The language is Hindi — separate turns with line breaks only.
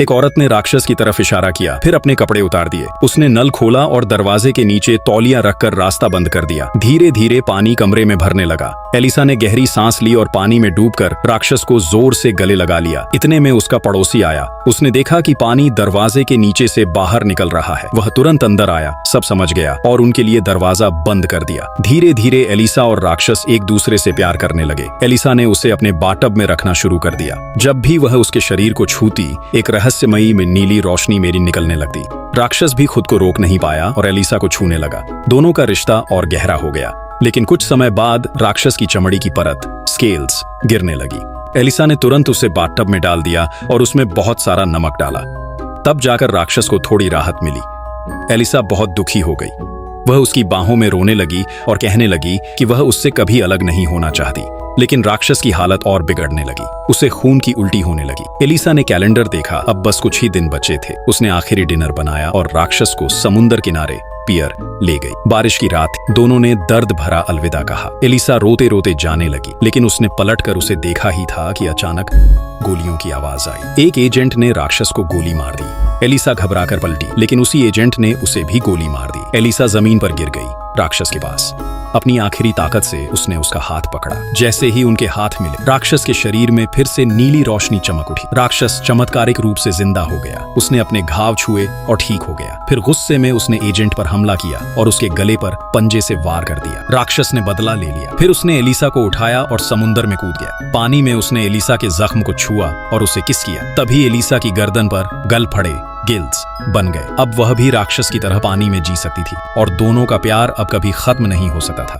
एक औरत ने राक्षस की तरफ इशारा किया, फिर अपने कपड़े उतार दिए। उसने नल खोला और दरवाजे के नीचे तौलिया रखकर रास्ता बंद कर दिया। धीरे धीरे पानी कमरे में भरने लगा। एलिसा ने गहरी सांस ली और पानी में डूबकर राक्षस को जोर से गले लगा लिया। इतने में उसका पड़ोसी आया। उसने देखा कि पानी दरवाजे के नीचे से बाहर निकल रहा है। वह तुरंत अंदर आया, सब समझ गया और उनके लिए दरवाजा बंद कर दिया। धीरे धीरे एलिसा और राक्षस एक दूसरे से प्यार करने लगे। एलिसा ने उसे अपने बाटब में रखना शुरू कर दिया। जब भी वह उसके शरीर को छूती, एक रहस्यमयी में नीली रोशनी मेरी निकलने लगती। राक्षस भी खुद को रोक नहीं पाया और एलिसा को छूने लगा। दोनों का रिश्ता और गहरा हो गया। लेकिन कुछ समय बाद राक्षस की चमड़ी की परत, स्केल्स, गिरने लगी। एलिसा ने तुरंत उसे बाथटब में डाल दिया और उसमें बहुत सारा नमक डाला। तब जाकर राक्षस को थोड़ी राहत मिली। एलिसा बहुत दुखी हो गई। वह उसकी बाहों में रोने लगी और कहने लगी कि वह उससे कभी अलग नहीं होना चाहती। लेकिन राक्षस की हालत और बिगड़ने लगी। उसे खून की उल्टी होने लगी। एलिसा ने कैलेंडर देखा, अब बस कुछ ही दिन बचे थे। उसने आखिरी डिनर बनाया और राक्षस को समुद्र किनारे पियर ले गई। बारिश की रात दोनों ने दर्द भरा अलविदा कहा। एलिसा रोते रोते जाने लगी, लेकिन उसने पलटकर उसे देखा ही था कि अचानक गोलियों की आवाज आई। एक एजेंट ने राक्षस को गोली मार दी। एलिसा घबराकर पलटी, लेकिन उसी एजेंट ने उसे भी गोली मार दी। एलिसा जमीन पर गिर गई राक्षस के पास। अपनी आखिरी ताकत से उसने उसका हाथ पकड़ा। जैसे ही उनके हाथ मिले, राक्षस के शरीर में फिर से नीली रोशनी चमक उठी। राक्षस चमत्कारिक रूप से जिंदा हो गया। उसने अपने घाव छुए और ठीक हो गया। फिर गुस्से में उसने एजेंट पर हमला किया और उसके गले पर पंजे से वार कर दिया। राक्षस ने बदला ले लिया। फिर उसने एलिसा को उठाया और समुद्र में कूद गया। पानी में उसने एलिसा के जख्म को छुआ और उसे किस किया। तभी एलिसा की गर्दन पर गल फड़े गिल्स बन गए। अब वह भी राक्षस की तरह पानी में जी सकती थी और दोनों का प्यार अब कभी खत्म नहीं हो सकता था।